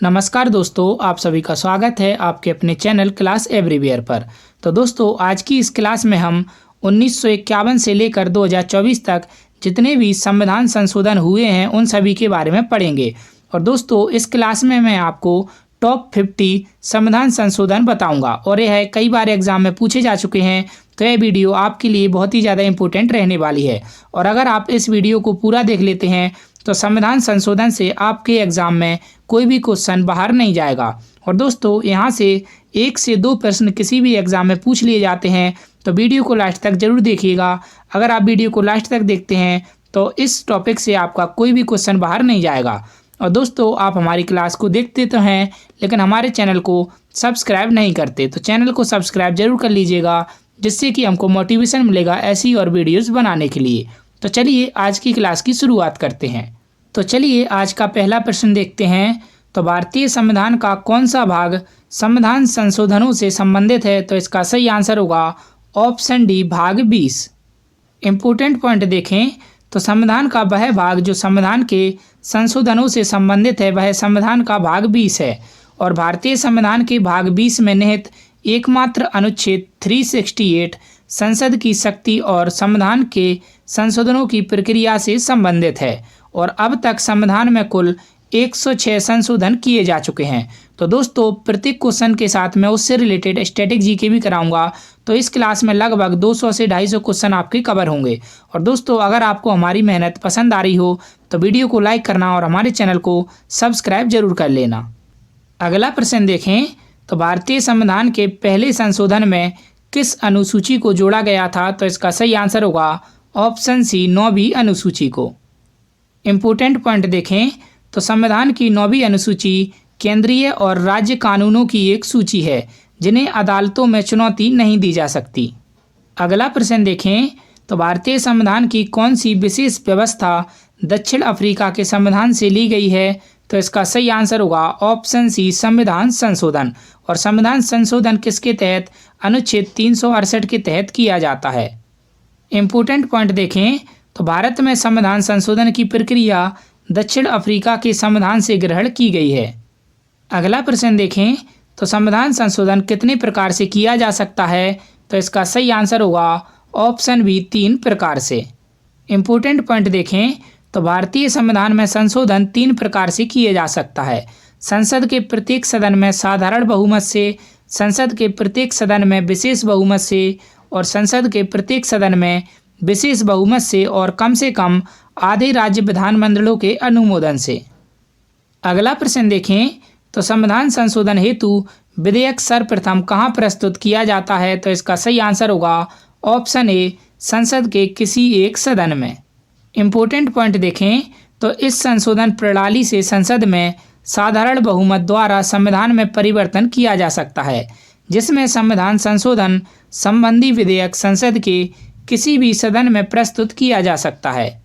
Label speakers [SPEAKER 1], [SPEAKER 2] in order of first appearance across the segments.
[SPEAKER 1] नमस्कार दोस्तों, आप सभी का स्वागत है आपके अपने चैनल क्लास एवरीवेयर पर। तो दोस्तों, आज की इस क्लास में हम 1951 से लेकर 2024 तक जितने भी संविधान संशोधन हुए हैं उन सभी के बारे में पढ़ेंगे। और दोस्तों, इस क्लास में मैं आपको टॉप 50 संविधान संशोधन बताऊंगा और यह कई बार एग्जाम में पूछे जा चुके हैं, तो यह वीडियो आपके लिए बहुत ही ज़्यादा इंपॉर्टेंट रहने वाली है। और अगर आप इस वीडियो को पूरा देख लेते हैं तो संविधान संशोधन से आपके एग्जाम में कोई भी क्वेश्चन बाहर नहीं जाएगा। और दोस्तों, यहाँ से 1 से 2 प्रश्न किसी भी एग्जाम में पूछ लिए जाते हैं, तो वीडियो को लास्ट तक जरूर देखिएगा। अगर आप वीडियो को लास्ट तक देखते हैं तो इस टॉपिक से आपका कोई भी क्वेश्चन बाहर नहीं जाएगा। और दोस्तों, आप हमारी क्लास को देखते तो हैं लेकिन हमारे चैनल को सब्सक्राइब नहीं करते, तो चैनल को सब्सक्राइब जरूर कर लीजिएगा, जिससे कि हमको मोटिवेशन मिलेगा ऐसी और वीडियोस बनाने के लिए। तो चलिए आज की क्लास की शुरुआत करते हैं। तो चलिए आज का पहला प्रश्न देखते हैं। तो भारतीय संविधान का कौन सा भाग संविधान संशोधनों से संबंधित है? तो इसका सही आंसर होगा ऑप्शन डी, भाग 20। इम्पोर्टेंट पॉइंट देखें तो संविधान का वह भाग जो संविधान के संशोधनों से संबंधित है वह संविधान का भाग 20 है। और भारतीय संविधान के भाग 20 में निहित एकमात्र अनुच्छेद 368 संसद की शक्ति और संविधान के संशोधनों की प्रक्रिया से संबंधित है। और अब तक संविधान में कुल 106 संशोधन किए जा चुके हैं। तो दोस्तों, प्रत्येक क्वेश्चन के साथ मैं उससे रिलेटेड स्टैटिक जीके भी कराऊंगा, तो इस क्लास में लगभग 200 से 250 क्वेश्चन आपके कवर होंगे। और दोस्तों, अगर आपको हमारी मेहनत पसंद आ रही हो तो वीडियो को लाइक करना और हमारे चैनल को सब्सक्राइब जरूर कर लेना। अगला प्रश्न देखें तो भारतीय संविधान के पहले संशोधन में किस अनुसूची को जोड़ा गया था? तो इसका सही आंसर होगा ऑप्शन सी, 9वीं अनुसूची को। इम्पोर्टेंट पॉइंट देखें तो संविधान की 9वीं अनुसूची केंद्रीय और राज्य कानूनों की एक सूची है जिन्हें अदालतों में चुनौती नहीं दी जा सकती। अगला प्रश्न देखें तो भारतीय संविधान की कौन सी विशेष व्यवस्था दक्षिण अफ्रीका के संविधान से ली गई है? तो इसका सही आंसर होगा ऑप्शन सी, संविधान संशोधन। और संविधान संशोधन किसके तहत? अनुच्छेद 368 के तहत किया जाता है। इम्पोर्टेंट पॉइंट देखें तो भारत में संविधान संशोधन की प्रक्रिया दक्षिण अफ्रीका के संविधान से ग्रहण की गई है। अगला प्रश्न देखें तो संविधान संशोधन कितने प्रकार से किया जा सकता है? तो इसका सही आंसर होगा ऑप्शन बी, 3 प्रकार से। इम्पोर्टेंट पॉइंट देखें तो भारतीय संविधान में संशोधन 3 प्रकार से किए जा सकता है। संसद के प्रत्येक सदन में साधारण बहुमत से, संसद के प्रत्येक सदन में विशेष बहुमत से और संसद के प्रत्येक सदन में विशेष बहुमत से और कम से कम आधे राज्य विधानमंडलों के अनुमोदन से। अगला प्रश्न देखें तो संविधान संशोधन हेतु विधेयक सर्वप्रथम कहाँ प्रस्तुत किया जाता है? तो इसका सही आंसर होगा ऑप्शन ए, संसद के किसी एक सदन में। इम्पोर्टेंट पॉइंट देखें तो इस संशोधन प्रणाली से संसद में साधारण बहुमत द्वारा संविधान में परिवर्तन किया जा सकता है, जिसमें संविधान संशोधन संबंधी विधेयक संसद के किसी भी सदन में प्रस्तुत किया जा सकता है।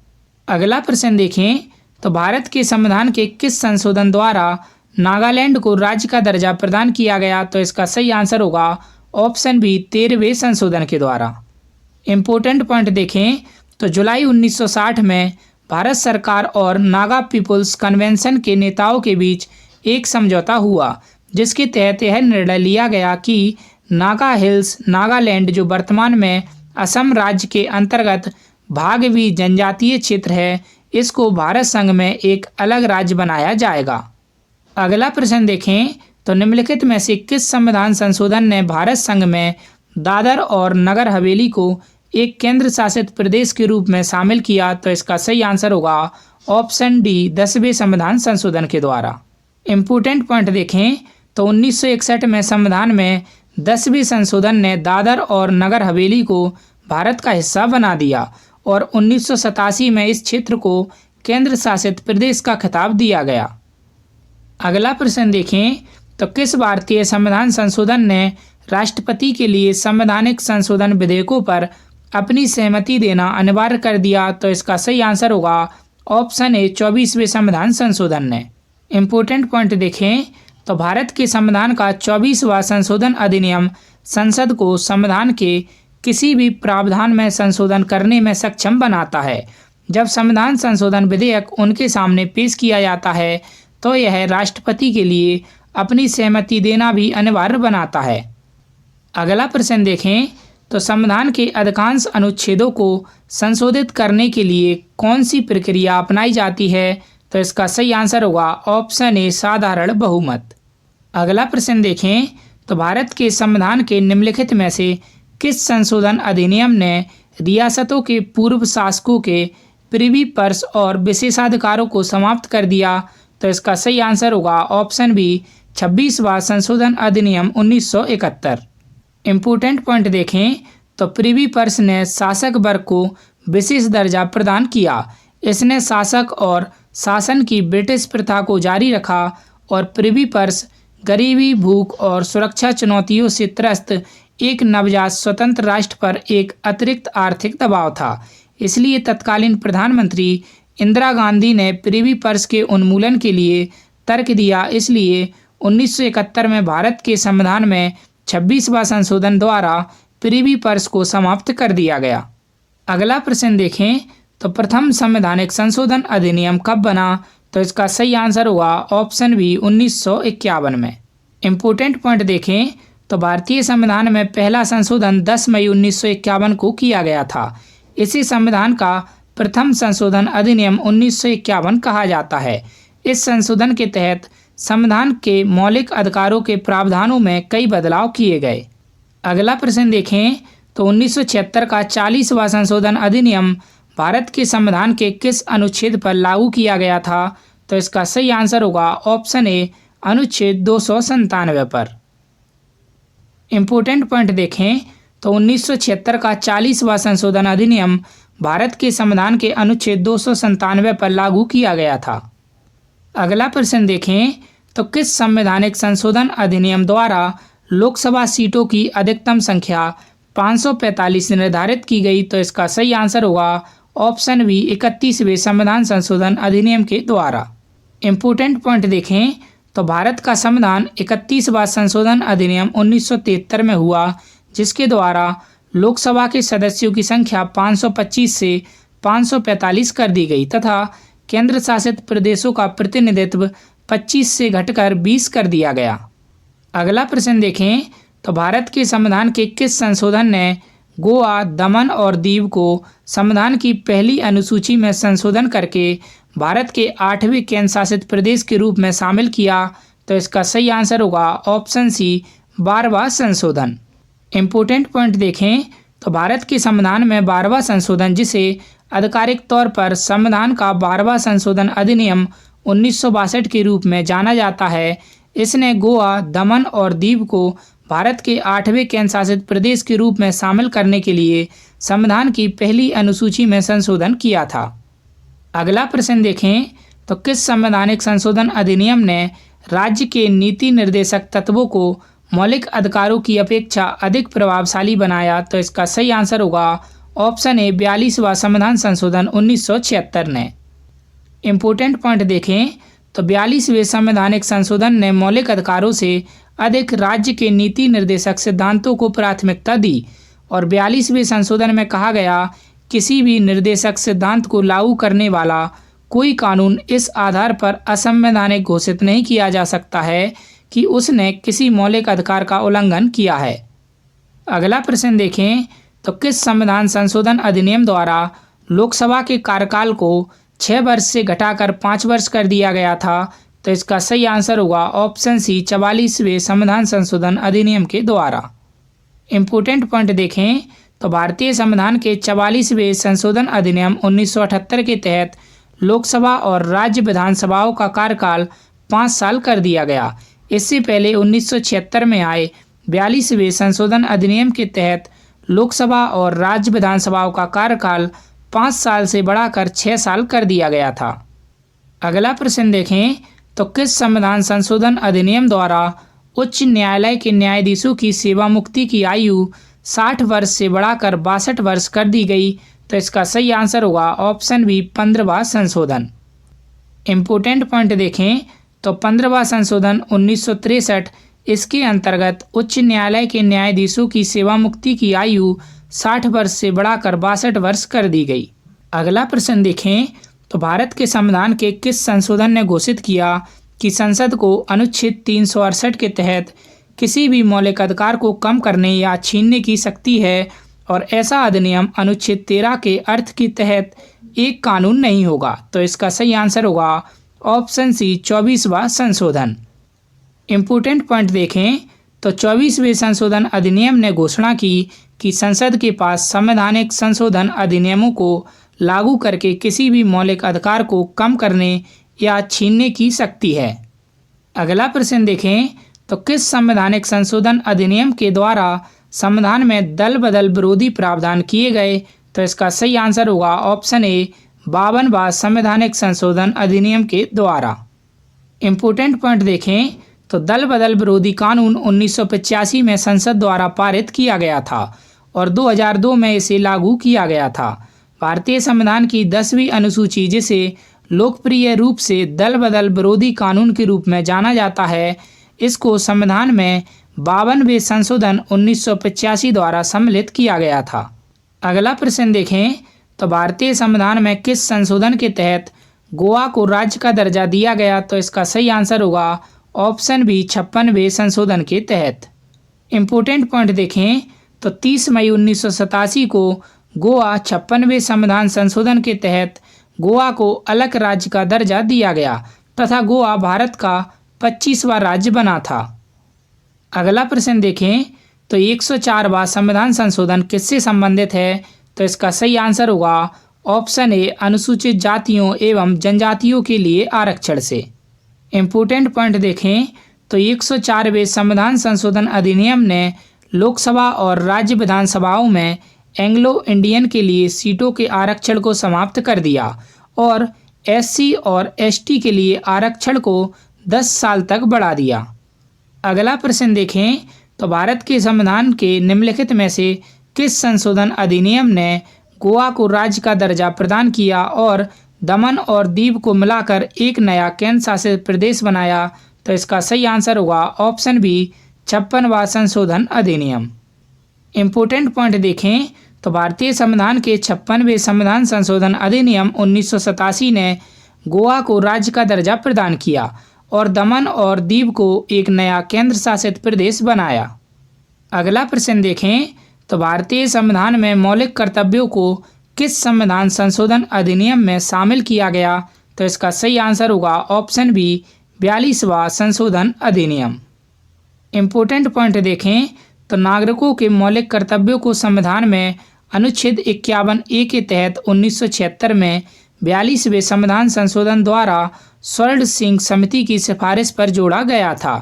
[SPEAKER 1] अगला प्रश्न देखें तो भारत के संविधान के किस संशोधन द्वारा नागालैंड को राज्य का दर्जा प्रदान किया गया? तो इसका सही आंसर होगा ऑप्शन बी, 13वें संशोधन के द्वारा। इम्पोर्टेंट पॉइंट देखें तो जुलाई 1960 में भारत सरकार और नागा पीपुल्स कन्वेंशन के नेताओं के बीच एक समझौता हुआ, जिसके तहत यह निर्णय लिया गया कि नागा हिल्स नागालैंड, जो वर्तमान में असम राज्य के अंतर्गत भाग भी जनजातीय क्षेत्र है, इसको भारत संघ में एक अलग राज्य बनाया जाएगा। अगला प्रश्न देखें तो निम्नलिखित में से किस संविधान संशोधन ने भारत संघ में दादर और नगर हवेली को एक केंद्र शासित प्रदेश के रूप में शामिल किया? तो इसका सही आंसर होगा ऑप्शन डी, 10वें संविधान संशोधन के द्वारा। इम्पोर्टेंट पॉइंट देखें तो 1961 में संविधान में 10वें संशोधन ने दादर और नगर हवेली को भारत का हिस्सा बना दिया और 1987 में इस क्षेत्र को केंद्र शासित प्रदेश का खिताब दिया गया। अगला प्रश्न देखें तो किस भारतीय संविधान संशोधन ने राष्ट्रपति के लिए संवैधानिक संशोधन विधेयकों पर अपनी सहमति देना अनिवार्य कर दिया? तो इसका सही आंसर होगा ऑप्शन ए, 24वें संविधान संशोधन ने। इम्पोर्टेंट पॉइंट देखें तो भारत के संविधान का 24वां संशोधन अधिनियम संसद को संविधान के किसी भी प्रावधान में संशोधन करने में सक्षम बनाता है। जब संविधान संशोधन विधेयक उनके सामने पेश किया जाता है तो यह राष्ट्रपति के लिए अपनी सहमति देना भी अनिवार्य बनाता है। अगला प्रश्न देखें तो संविधान के अधिकांश अनुच्छेदों को संशोधित करने के लिए कौन सी प्रक्रिया अपनाई जाती है? तो इसका सही आंसर होगा ऑप्शन ए साधारण बहुमत। अगला प्रश्न देखें तो भारत के संविधान के निम्नलिखित में से किस संशोधन अधिनियम ने रियासतों के पूर्व शासकों के प्रिवी पर्स और विशेषाधिकारों को समाप्त कर दिया? तो इसका सही आंसर होगा ऑप्शन बी 26वां संशोधन अधिनियम 1971। इम्पोर्टेंट पॉइंट देखें तो प्रिवी पर्स ने शासक वर्ग को विशेष दर्जा प्रदान किया। इसने शासक और शासन की ब्रिटिश प्रथा को जारी रखा और प्रिवी पर्स गरीबी, भूख और सुरक्षा चुनौतियों से त्रस्त एक नवजात स्वतंत्र राष्ट्र पर एक अतिरिक्त आर्थिक दबाव था। इसलिए तत्कालीन प्रधानमंत्री इंदिरा गांधी ने प्रिवी पर्स के उन्मूलन के लिए तर्क दिया। इसलिए 1971 में भारत के संविधान में 26वां संशोधन द्वारा प्रिवी पर्स को समाप्त कर दिया गया। अगला प्रश्न देखें तो प्रथम संवैधानिक संशोधन अधिनियम कब बना? तो इसका सही आंसर होगा ऑप्शन बी 1951 में। इम्पोर्टेंट पॉइंट देखें तो भारतीय संविधान में पहला संशोधन 10 मई 1951 को किया गया था। इसी संविधान का प्रथम संशोधन अधिनियम 1951 कहा जाता है। इस संशोधन के तहत संविधान के मौलिक अधिकारों के प्रावधानों में कई बदलाव किए गए। अगला प्रश्न देखें तो 1976 का 40वां संशोधन अधिनियम भारत के संविधान के किस अनुच्छेद पर लागू किया गया था? तो इसका सही आंसर होगा ऑप्शन ए अनुच्छेद 297 पर। इम्पोर्टेंट पॉइंट देखें तो 1976 का 40वां संशोधन अधिनियम भारत के संविधान के अनुच्छेद 297 पर लागू किया गया था। अगला प्रश्न देखें तो किस संवैधानिक संशोधन अधिनियम द्वारा लोकसभा सीटों की अधिकतम संख्या 545 निर्धारित की गई? तो इसका सही आंसर होगा ऑप्शन बी 31वें संविधान संशोधन अधिनियम के द्वारा। इम्पोर्टेंट पॉइंट देखें तो भारत का संविधान 31वां संशोधन अधिनियम 1973 में हुआ, जिसके द्वारा लोकसभा के सदस्यों की संख्या 525 से 545 कर दी गई तथा केंद्र शासित प्रदेशों का प्रतिनिधित्व 25 से घटकर 20 कर दिया गया। अगला प्रश्न देखें तो भारत के संविधान के किस संशोधन ने गोवा, दमन और दीव को संविधान की पहली अनुसूची में संशोधन करके भारत के 8वें केंद्र शासित प्रदेश के रूप में शामिल किया? तो इसका सही आंसर होगा ऑप्शन सी 12वां संशोधन। इम्पोर्टेंट पॉइंट देखें तो भारत के संविधान में 12वां संशोधन, जिसे आधिकारिक तौर पर संविधान का 12वां संशोधन अधिनियम 1962 के रूप में जाना जाता है, इसने गोवा, दमन और दीव को भारत के 8वें केंद्र शासित प्रदेश के रूप में शामिल करने के लिए संविधान की पहली अनुसूची में संशोधन किया था। अगला प्रश्न देखें तो किस संवैधानिक संशोधन अधिनियम ने राज्य के नीति निर्देशक तत्वों को मौलिक अधिकारों की अपेक्षा अधिक प्रभावशाली बनाया? तो इसका सही आंसर होगा ऑप्शन ए 42वां संविधान संशोधन 1976 ने। इम्पोर्टेंट पॉइंट देखें तो 42वें संवैधानिक संशोधन ने मौलिक अधिकारों से अधिक राज्य के नीति निर्देशक सिद्धांतों को प्राथमिकता दी और 42वें संशोधन में कहा गया किसी भी निर्देशक सिद्धांत को लागू करने वाला कोई कानून इस आधार पर असंवैधानिक घोषित नहीं किया जा सकता है कि उसने किसी मौलिक अधिकार का उल्लंघन किया है। अगला प्रश्न देखें तो किस संविधान संशोधन अधिनियम द्वारा लोकसभा के कार्यकाल को 6 वर्ष से घटाकर 5 वर्ष कर दिया गया था? तो इसका सही आंसर होगा ऑप्शन सी 44वें संविधान संशोधन अधिनियम के द्वारा। इम्पोर्टेंट पॉइंट देखें तो भारतीय संविधान के 44वें संशोधन अधिनियम 1978 के तहत लोकसभा और राज्य विधानसभाओं का कार्यकाल 5 साल कर दिया गया। इससे पहले 1976 में आए 42वें संशोधन अधिनियम के तहत लोकसभा और राज्य विधानसभाओं का कार्यकाल 5 साल से बढ़ाकर 6 साल कर दिया गया था। अगला प्रश्न देखें तो किस संविधान संशोधन अधिनियम द्वारा उच्च न्यायालय के न्यायाधीशों की सेवा मुक्ति की आयु 60 वर्ष से बढ़ाकर 62 वर्ष कर दी गई? तो इसका सही आंसर होगा ऑप्शन बी 15वां संशोधन। इम्पोर्टेंट पॉइंट देखें तो 15वां संशोधन 1963, इसके अंतर्गत उच्च न्यायालय के न्यायाधीशों की सेवा मुक्ति की आयु 60 वर्ष से बढ़ाकर 62 वर्ष कर दी गई। अगला प्रश्न देखें तो भारत के संविधान के किस संशोधन ने घोषित किया कि संसद को अनुच्छेद 368 के तहत किसी भी मौलिक अधिकार को कम करने या छीनने की शक्ति है और ऐसा अधिनियम अनुच्छेद 13 के अर्थ के तहत एक कानून नहीं होगा। तो इसका सही आंसर होगा ऑप्शन सी 24वां संशोधन। इम्पोर्टेंट पॉइंट देखें तो 24वें संशोधन अधिनियम ने घोषणा की कि संसद के पास संवैधानिक संशोधन अधिनियमों को लागू करके किसी भी मौलिक अधिकार को कम करने या छीनने की शक्ति है। अगला प्रश्न देखें तो किस संवैधानिक संशोधन अधिनियम के द्वारा संविधान में दल बदल विरोधी प्रावधान किए गए। तो इसका सही आंसर होगा ऑप्शन ए 52वां संवैधानिक संशोधन अधिनियम के द्वारा। इम्पोर्टेंट पॉइंट देखें तो दल बदल विरोधी कानून 1985 में संसद द्वारा पारित किया गया था और 2002 में इसे लागू किया गया था। भारतीय संविधान की 10वीं अनुसूची, जिसे लोकप्रिय रूप से दल बदल विरोधी कानून के रूप में जाना जाता है, इसको संविधान में 52वें संशोधन 1985 द्वारा सम्मिलित किया गया था। अगला प्रश्न देखें तो भारतीय संविधान में किस संशोधन के तहत गोवा को राज्य का दर्जा दिया गया। तो इसका सही आंसर होगा ऑप्शन बी 56वें संशोधन के तहत। इम्पोर्टेंट पॉइंट देखें तो 30 मई 1987 को गोवा 56वें संविधान संशोधन के तहत गोवा को अलग राज्य का दर्जा दिया गया तथा गोवा भारत का 25वां राज्य बना था। अगला प्रश्न देखें तो 104वां संविधान संशोधन किससे संबंधित है। तो इसका सही आंसर होगा ऑप्शन ए अनुसूचित जातियों एवं जनजातियों के लिए आरक्षण से। इम्पोर्टेंट पॉइंट देखें तो 104वें संविधान संशोधन अधिनियम ने लोकसभा और राज्य विधानसभाओं में एंग्लो इंडियन के लिए सीटों के आरक्षण को समाप्त कर दिया और एससी और एसटी के लिए आरक्षण को 10 साल तक बढ़ा दिया। अगला प्रश्न देखें तो भारत के संविधान के निम्नलिखित में से किस संशोधन अधिनियम ने गोवा को राज्य का दर्जा प्रदान किया और दमन और दीव को मिलाकर एक नया केंद्र शासित प्रदेश बनाया। तो इसका सही आंसर होगा ऑप्शन बी 56वां संशोधन अधिनियम। इम्पोर्टेंट पॉइंट देखें तो भारतीय संविधान के 56वें संविधान संशोधन अधिनियम 1987 ने गोवा को राज्य का दर्जा प्रदान किया और दमन और दीव को एक नया केंद्र शासित प्रदेश बनाया। अगला प्रश्न देखें तो भारतीय संविधान में मौलिक कर्तव्यों को किस संविधान संशोधन अधिनियम में शामिल किया गया। तो इसका सही आंसर होगा ऑप्शन बी 42वां संशोधन अधिनियम। इम्पोर्टेंट पॉइंट देखें तो नागरिकों के मौलिक कर्तव्यों को संविधान में अनुच्छेद 51A के तहत 1976 में 42वें संविधान संशोधन द्वारा स्वर्ण सिंह समिति की सिफारिश पर जोड़ा गया था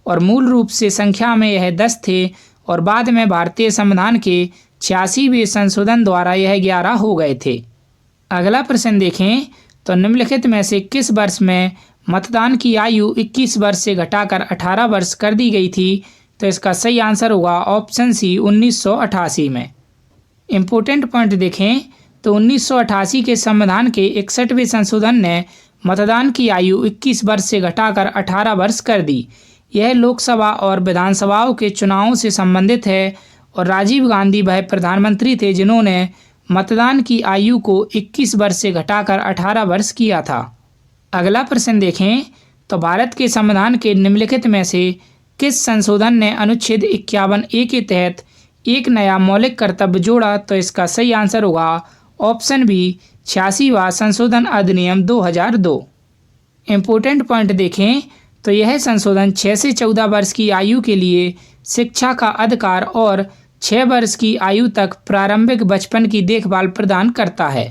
[SPEAKER 1] और मूल रूप से संख्या में यह 10 थे और बाद में भारतीय संविधान के 86वें संशोधन द्वारा यह 11 हो गए थे। अगला प्रश्न देखें तो निम्नलिखित में से किस वर्ष में मतदान की आयु 21 वर्ष से घटाकर 18 वर्ष कर दी गई थी। तो इसका सही आंसर होगा ऑप्शन सी 1988 में। इम्पोर्टेंट पॉइंट देखें तो 1988 के संविधान के 61वें संशोधन ने मतदान की आयु 21 वर्ष से घटाकर 18 वर्ष कर दी। यह लोकसभा और विधानसभाओं के चुनावों से संबंधित है और राजीव गांधी वह प्रधानमंत्री थे जिन्होंने मतदान की आयु को 21 वर्ष से घटाकर 18 वर्ष किया था। अगला प्रश्न देखें तो भारत के संविधान के निम्नलिखित में से किस संशोधन ने अनुच्छेद 51A के तहत एक नया मौलिक कर्तव्य जोड़ा। तो इसका सही आंसर होगा ऑप्शन बी 86वां संशोधन अधिनियम 2002। इम्पोर्टेंट पॉइंट देखें तो यह संशोधन 6 से 14 वर्ष की आयु के लिए शिक्षा का अधिकार और 6 वर्ष की आयु तक प्रारंभिक बचपन की देखभाल प्रदान करता है।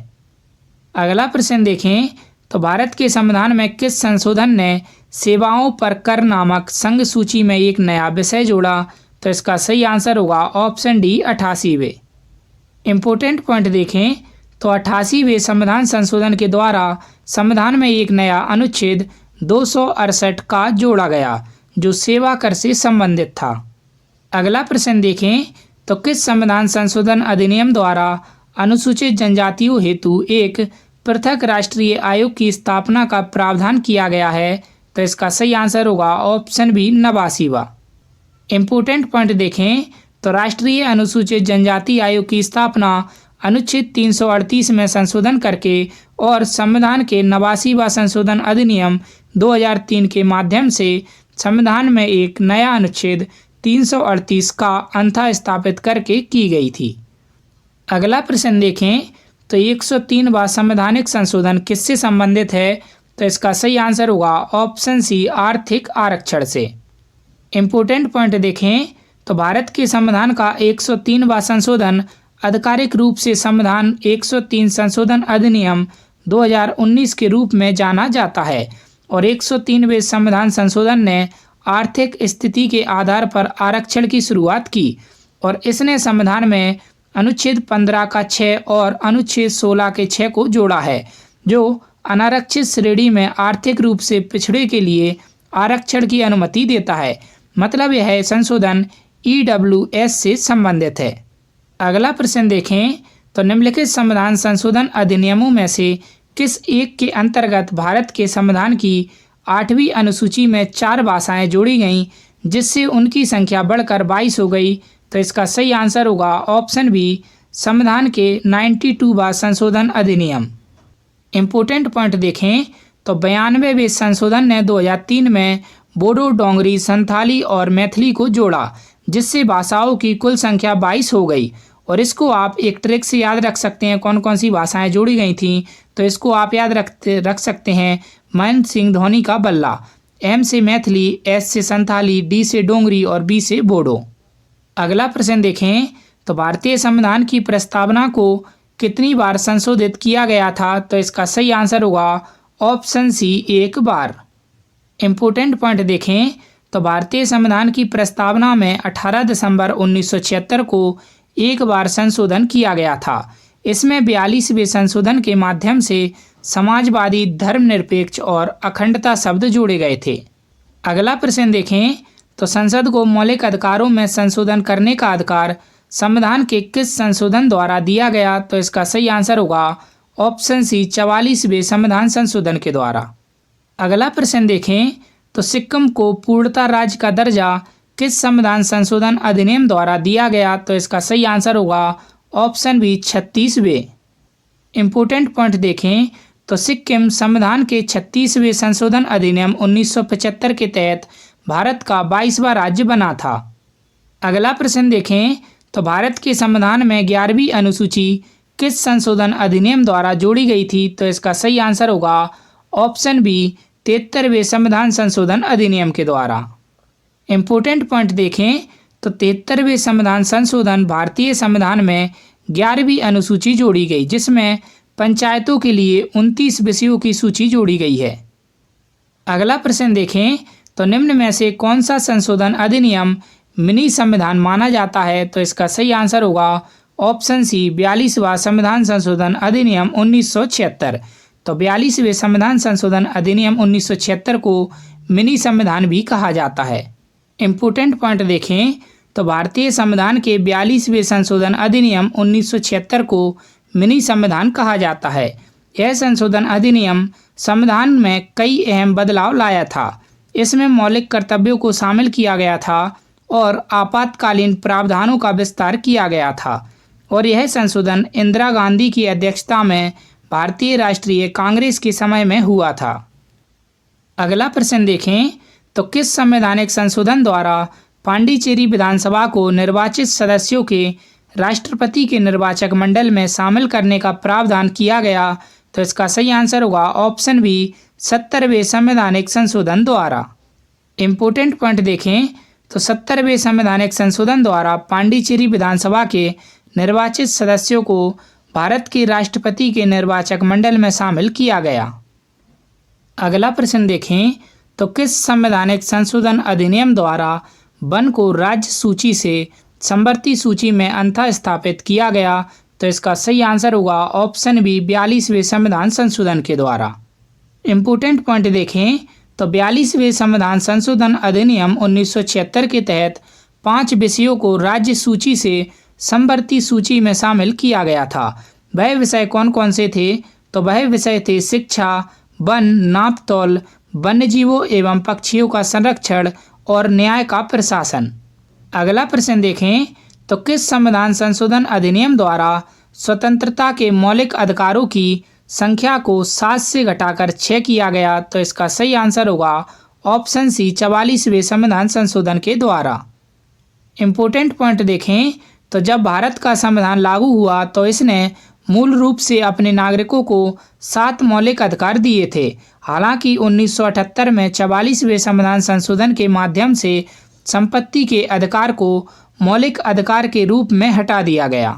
[SPEAKER 1] अगला प्रश्न देखें तो भारत के संविधान में किस संशोधन ने सेवाओं पर कर नामक संघ सूची में एक नया विषय जोड़ा। तो इसका सही आंसर होगा ऑप्शन डी 88वें। इम्पोर्टेंट पॉइंट देखें तो 88वें संविधान संशोधन के द्वारा संविधान में एक नया अनुच्छेद 268 का जोड़ा गया जो सेवा कर से संबंधित था। अगला प्रश्न देखें तो किस संविधान संशोधन अधिनियम द्वारा अनुसूचित जनजातियों हेतु एक पृथक राष्ट्रीय आयोग की स्थापना का प्रावधान किया गया है। तो इसका सही आंसर होगा ऑप्शन बी 89वां। इम्पोर्टेंट पॉइंट देखें तो राष्ट्रीय अनुसूचित जनजाति आयोग की स्थापना अनुच्छेद 338 में संशोधन करके और संविधान के 89वां संशोधन अधिनियम 2003 के माध्यम से संविधान में एक नया अनुच्छेद 338 का अंतः स्थापित करके की गई थी। अगला प्रश्न देखें तो 103वां संवैधानिक संशोधन किससे संबंधित है? तो इसका सही आंसर होगा ऑप्शन सी, आर्थिक आरक्षण से। इम्पोर्टेंट पॉइंट देखें तो भारत के संविधान का 103वां संशोधन आधिकारिक रूप से संविधान 103 संशोधन अधिनियम 2019 के रूप में जाना जाता है और 103वें संविधान संशोधन ने आर्थिक स्थिति के आधार पर आरक्षण की शुरुआत की और इसने संविधान में अनुच्छेद 15 का 6 और अनुच्छेद 16 के 6 को जोड़ा है, जो अनारक्षित श्रेणी में आर्थिक रूप से पिछड़े के लिए आरक्षण की अनुमति देता है। मतलब यह संशोधन EWS से संबंधित है। अगला प्रश्न देखें तो निम्नलिखित संविधान संशोधन अधिनियमों में से किस एक के अंतर्गत भारत के संविधान की 8वीं अनुसूची में 4 भाषाएं जोड़ी गईं, जिससे उनकी संख्या बढ़कर 22 हो गई? तो इसका सही आंसर होगा ऑप्शन बी, संविधान के 92वां संशोधन अधिनियम। इम्पोर्टेंट पॉइंट देखें तो 92वें संशोधन ने 2003 में बोडो, डोंगरी, संथाली और मैथिली को जोड़ा, जिससे भाषाओं की कुल संख्या 22 हो गई। और इसको आप एक ट्रिक से याद रख सकते हैं कौन कौन सी भाषाएं जोड़ी गई थी। तो इसको आप याद रख सकते हैं महेंद्र सिंह धोनी का बल्ला, M से मैथिली, S से संथाली, D से डोंगरी और B से बोडो। अगला प्रश्न देखें तो भारतीय संविधान की प्रस्तावना को कितनी बार संशोधित किया गया था? तो इसका सही आंसर होगा ऑप्शन सी, 1 बार। इम्पोर्टेंट पॉइंट देखें तो भारतीय संविधान की प्रस्तावना में 18 दिसंबर 1976 को 1 बार संशोधन किया गया था। इसमें 42वें संशोधन के माध्यम से समाजवादी, धर्मनिरपेक्ष और अखंडता शब्द जोड़े गए थे। अगला प्रश्न देखें तो संसद को मौलिक अधिकारों में संशोधन करने का अधिकार संविधान के किस संशोधन द्वारा दिया गया? तो इसका सही आंसर होगा ऑप्शन सी, 44वें संविधान संशोधन के द्वारा। अगला प्रश्न देखें तो सिक्किम को पूर्णतः राज्य का दर्जा किस संविधान संशोधन अधिनियम द्वारा दिया गया? तो इसका सही आंसर होगा ऑप्शन बी, 36वें। इम्पोर्टेंट पॉइंट देखें तो सिक्किम संविधान के 36वें संशोधन अधिनियम 1975 के तहत भारत का 22वां राज्य बना था। अगला प्रश्न देखें तो भारत के संविधान में 11वीं अनुसूची किस संशोधन अधिनियम द्वारा जोड़ी गई थी? तो इसका सही आंसर होगा ऑप्शन बी, 73वें संविधान संशोधन अधिनियम के द्वारा। इम्पोर्टेंट पॉइंट देखें तो 73वें संविधान संशोधन भारतीय संविधान में 11वीं अनुसूची जोड़ी गई, जिसमें पंचायतों के लिए 29 विषयों की सूची जोड़ी गई है। अगला प्रश्न देखें तो निम्न में से कौन सा संशोधन अधिनियम मिनी संविधान माना जाता है? तो इसका सही आंसर होगा ऑप्शन सी, 42वां संविधान संशोधन अधिनियम 1976। तो 42वें संविधान संशोधन अधिनियम 1976 को मिनी संविधान भी कहा जाता है। इम्पोर्टेंट पॉइंट देखें तो भारतीय संविधान के 42वें संशोधन अधिनियम 1976 को मिनी संविधान कहा जाता है। यह संशोधन अधिनियम संविधान में कई अहम बदलाव लाया था। इसमें मौलिक कर्तव्यों को शामिल किया गया था और आपातकालीन प्रावधानों का विस्तार किया गया था। और यह संशोधन इंदिरा गांधी की अध्यक्षता में भारतीय राष्ट्रीय कांग्रेस के समय में हुआ था। अगला प्रश्न देखें तो किस संवैधानिक संशोधन द्वारा पांडिचेरी विधानसभा को निर्वाचित सदस्यों के राष्ट्रपति के निर्वाचक मंडल में शामिल करने का प्रावधान किया गया? तो इसका सही आंसर होगा ऑप्शन बी, 70वें संवैधानिक संशोधन द्वारा। इम्पोर्टेंट पॉइंट देखें तो 70वें संवैधानिक संशोधन द्वारा पांडिचेरी विधानसभा के निर्वाचित सदस्यों को भारत के राष्ट्रपति के निर्वाचक मंडल में शामिल किया गया। अगला प्रश्न देखें तो किस संवैधानिक संशोधन अधिनियम द्वारा वन को राज्य सूची से समवर्ती सूची में अंतः स्थापित किया गया? तो इसका सही आंसर होगा ऑप्शन बी, 42वें संविधान संशोधन के द्वारा। इम्पोर्टेंट पॉइंट देखें तो 42वें संविधान संशोधन अधिनियम 1976 के तहत 5 विषयों को राज्य सूची से समवर्ती सूची में शामिल किया गया था। वह विषय कौन कौन से थे? तो वह विषय थे शिक्षा, वन, नापतौल, वन्यजीवों एवं पक्षियों का संरक्षण और न्याय का प्रशासन। अगला प्रश्न देखें तो किस संविधान संशोधन अधिनियम द्वारा स्वतंत्रता के मौलिक अधिकारों की संख्या को 7 से घटाकर 6 किया गया, तो इसका सही आंसर होगा ऑप्शन सी 44वें संविधान संशोधन के द्वारा। इम्पोर्टेंट पॉइंट देखें तो जब भारत का संविधान लागू हुआ तो इसने मूल रूप से अपने नागरिकों को 7 मौलिक अधिकार दिए थे। हालांकि 1978 में 44वें संविधान संशोधन के माध्यम से संपत्ति के अधिकार को मौलिक अधिकार के रूप में हटा दिया गया।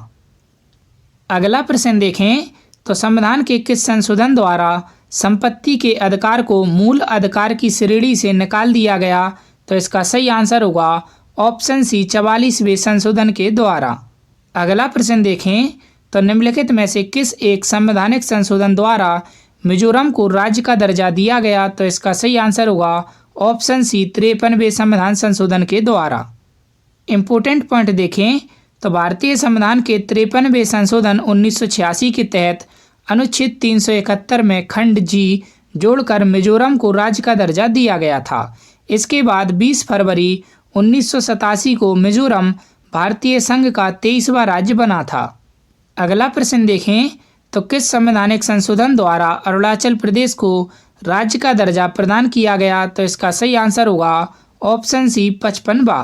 [SPEAKER 1] अगला प्रश्न देखें तो संविधान के किस संशोधन द्वारा संपत्ति के अधिकार को मूल अधिकार की श्रेणी से निकाल दिया गया, तो इसका सही आंसर होगा ऑप्शन सी 44वें संशोधन के द्वारा। अगला प्रश्न देखें तो निम्नलिखित में से किस एक संवैधानिक संशोधन द्वारा मिजोरम को राज्य का दर्जा दिया गया, तो इसका सही आंसर होगा ऑप्शन सी 53वें संविधान संशोधन के द्वारा। इम्पोर्टेंट पॉइंट देखें तो भारतीय संविधान के 53वें संशोधन 1986 के तहत अनुच्छेद 371 में खंड जी जोड़कर मिजोरम को राज्य का दर्जा दिया गया था। इसके बाद 20 फरवरी 1987 को मिजोरम भारतीय संघ का 23वां राज्य बना था। अगला प्रश्न देखें तो किस संवैधानिक संशोधन द्वारा अरुणाचल प्रदेश को राज्य का दर्जा प्रदान किया गया, तो इसका सही आंसर होगा ऑप्शन सी 55वां।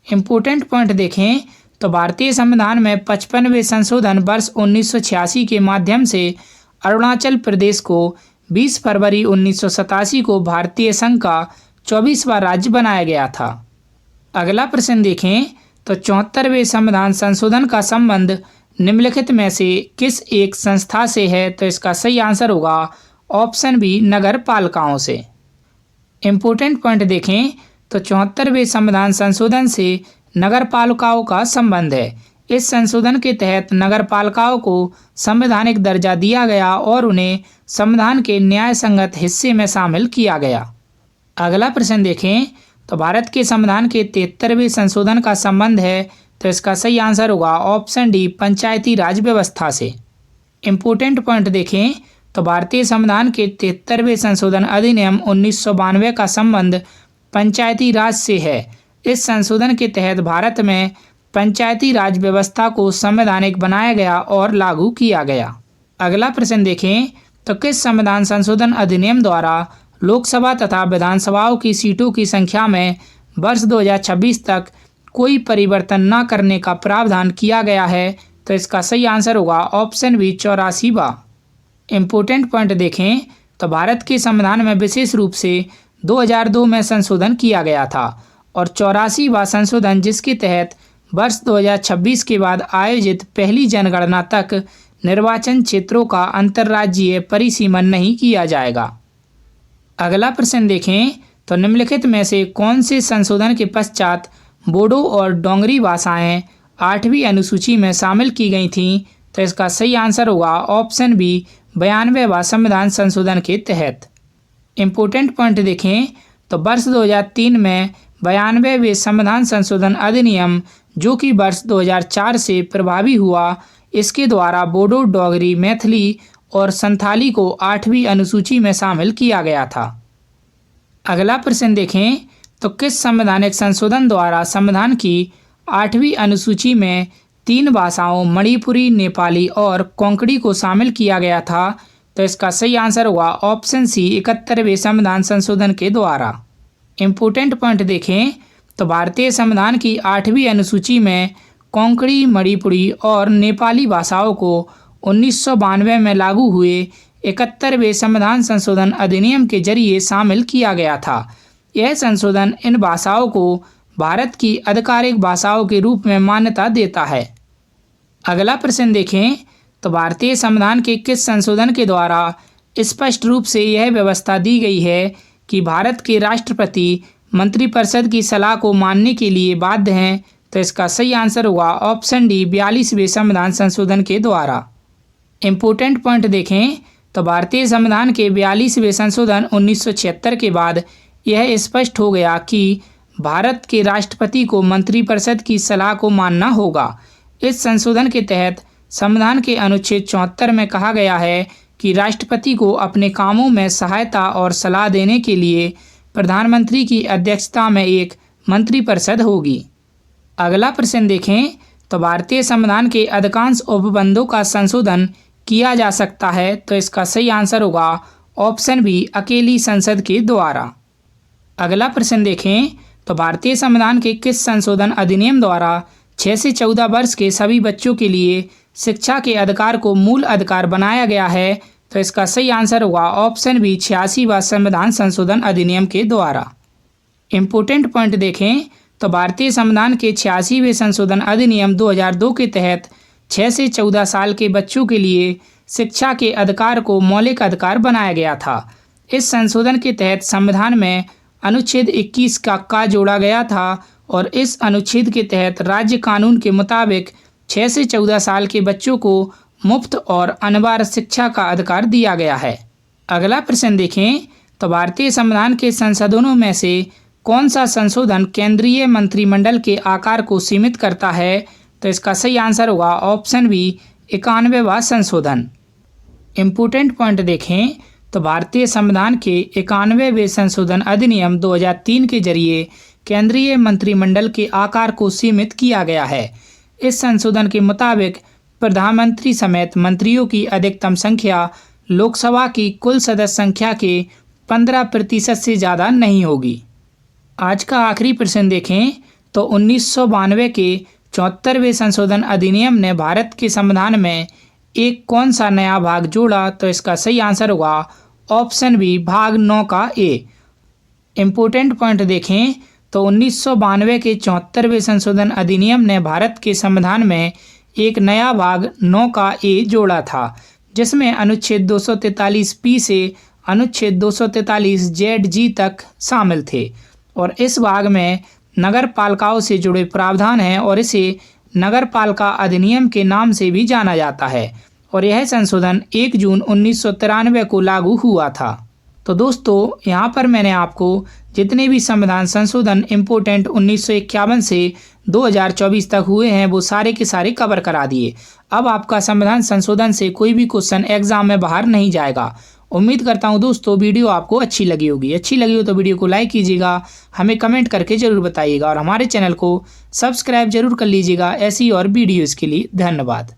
[SPEAKER 1] इम्पोर्टेंट पॉइंट देखें तो भारतीय संविधान में 55वें संशोधन वर्ष 1986 के माध्यम से अरुणाचल प्रदेश को 20 फरवरी 1987 को भारतीय संघ का 24वां राज्य बनाया गया था। अगला प्रश्न देखें तो 74वें संविधान संशोधन का संबंध निम्नलिखित में से किस एक संस्था से है, तो इसका सही आंसर होगा ऑप्शन बी नगर पालिकाओं से। इम्पोर्टेंट पॉइंट देखें तो 74वें संविधान संशोधन से नगर पालिकाओं का संबंध है। इस संशोधन के तहत नगर पालिकाओं को संवैधानिक दर्जा दिया गया और उन्हें संविधान के न्याय संगत हिस्से में शामिल किया गया। अगला प्रश्न देखें तो भारत के संविधान के 73वें संशोधन का संबंध है, तो इसका सही आंसर होगा ऑप्शन डी पंचायती राज व्यवस्था से। इम्पोर्टेंट पॉइंट देखें तो भारतीय संविधान के 73वें संशोधन अधिनियम 1992 का संबंध पंचायती राज से है। इस संशोधन के तहत भारत में पंचायती राज व्यवस्था को संवैधानिक बनाया गया और लागू किया गया। अगला प्रश्न देखें तो किस संविधान संशोधन अधिनियम द्वारा लोकसभा तथा विधानसभाओं की सीटों की संख्या में वर्ष 2026 तक कोई परिवर्तन न करने का प्रावधान किया गया है, तो इसका सही आंसर होगा ऑप्शन बी 84वां। इम्पोर्टेंट पॉइंट देखें तो भारत के संविधान में विशेष रूप से 2002 में संशोधन किया गया था और 84वां संशोधन जिसके तहत वर्ष 2026 के बाद आयोजित पहली जनगणना तक निर्वाचन क्षेत्रों का अंतर्राज्यीय परिसीमन नहीं किया जाएगा। अगला प्रश्न देखें तो निम्नलिखित में से कौन से संशोधन के पश्चात बोडो और डोंगरी भाषाएं 8वीं अनुसूची में शामिल की गई थीं, तो इसका सही आंसर होगा ऑप्शन बी 92वां संविधान संशोधन के तहत। इम्पोर्टेंट पॉइंट देखें तो वर्ष 2003 में 92वें संविधान संशोधन अधिनियम जो कि वर्ष 2004 से प्रभावी हुआ, इसके द्वारा बोडो, डोगरी, मैथिली और संथाली को 8वीं अनुसूची में शामिल किया गया था। अगला प्रश्न देखें तो किस संवैधानिक संशोधन द्वारा संविधान की 8वीं अनुसूची में 3 भाषाओं मणिपुरी, नेपाली और कोंकणी को शामिल किया गया था, तो इसका सही आंसर होगा ऑप्शन सी 71वें संविधान संशोधन के द्वारा। इम्पोर्टेंट पॉइंट देखें तो भारतीय संविधान की 8वीं अनुसूची में कोंकणी, मणिपुरी और नेपाली भाषाओं को 1992 में लागू हुए 71वें संविधान संशोधन अधिनियम के जरिए शामिल किया गया था। यह संशोधन इन भाषाओं को भारत की आधिकारिक भाषाओं के रूप में मान्यता देता है। अगला प्रश्न देखें तो भारतीय संविधान के किस संशोधन के द्वारा स्पष्ट रूप से यह व्यवस्था दी गई है कि भारत के राष्ट्रपति मंत्रिपरिषद की सलाह को मानने के लिए बाध्य हैं, तो इसका सही आंसर होगा ऑप्शन डी 42वें संविधान संशोधन के द्वारा। इम्पोर्टेंट पॉइंट देखें तो भारतीय संविधान के 42वें संशोधन 1976 के बाद यह स्पष्ट हो गया कि भारत के राष्ट्रपति को मंत्रिपरिषद की सलाह को मानना होगा। इस संशोधन के तहत संविधान के अनुच्छेद 74 में कहा गया है कि राष्ट्रपति को अपने कामों में सहायता और सलाह देने के लिए प्रधानमंत्री की अध्यक्षता में एक मंत्रिपरिषद होगी। अगला प्रश्न देखें तो भारतीय संविधान के अधिकांश उपबंधों का संशोधन किया जा सकता है? तो इसका सही आंसर होगा ऑप्शन बी, अकेली संसद के द्वारा। अगला प्रश्न देखें तो भारतीय संविधान के किस संशोधन अधिनियम द्वारा 6 से 14 वर्ष के सभी बच्चों के लिए शिक्षा के अधिकार को मूल अधिकार बनाया गया है? तो इसका सही आंसर होगा ऑप्शन बी, 86वां संविधान संशोधन अधिनियम के द्वारा। इम्पोर्टेंट पॉइंट देखें तो भारतीय संविधान के 86वें संशोधन अधिनियम 2002 के तहत 6 से 14 साल के बच्चों के लिए शिक्षा के अधिकार को मौलिक अधिकार बनाया गया था। इस संशोधन के तहत संविधान में अनुच्छेद 21 का जोड़ा गया था और इस अनुच्छेद के तहत राज्य कानून के मुताबिक 6 से 14 साल के बच्चों को मुफ्त और अनिवार्य शिक्षा का अधिकार दिया गया है। अगला प्रश्न देखें तो भारतीय संविधान के संशोधनों में से कौन सा संशोधन केंद्रीय मंत्रिमंडल के आकार को सीमित करता है? तो इसका सही आंसर होगा ऑप्शन बी, 91वां संशोधन। इम्पोर्टेंट पॉइंट देखें तो भारतीय संविधान के 91वें संशोधन अधिनियम 2003 के जरिए केंद्रीय मंत्रिमंडल के आकार को सीमित किया गया है। इस संशोधन के मुताबिक प्रधानमंत्री समेत मंत्रियों की अधिकतम संख्या लोकसभा की कुल सदस्य संख्या के 15% से ज़्यादा नहीं होगी। आज का आखिरी प्रश्न देखें तो 1992 के 74वें संशोधन अधिनियम ने भारत के संविधान में एक कौन सा नया भाग जोड़ा? तो इसका सही आंसर होगा ऑप्शन बी, भाग 9 का ए। इम्पोर्टेंट पॉइंट देखें तो 1992 के 74वें संशोधन अधिनियम ने भारत के संविधान में एक नया भाग 9 का ए जोड़ा था, जिसमें अनुच्छेद 243 से अनुच्छेद 243 जी तक शामिल थे और इस भाग में नगर पालिकाओं से जुड़े प्रावधान हैं और इसे नगर पालिका अधिनियम के नाम से भी जाना जाता है और यह संशोधन 1 जून 1993 को लागू हुआ था। तो दोस्तों, यहाँ पर मैंने आपको जितने भी संविधान संशोधन इम्पोर्टेंट 1951 से 2024 तक हुए हैं वो सारे के सारे कवर करा दिए। अब आपका संविधान संशोधन से कोई भी क्वेश्चन एग्जाम में बाहर नहीं जाएगा। उम्मीद करता हूँ दोस्तों वीडियो आपको अच्छी लगी होगी। अच्छी लगी हो तो वीडियो को लाइक कीजिएगा, हमें कमेंट करके ज़रूर बताइएगा और हमारे चैनल को सब्सक्राइब जरूर कर लीजिएगा ऐसी और वीडियोज़ के लिए। धन्यवाद।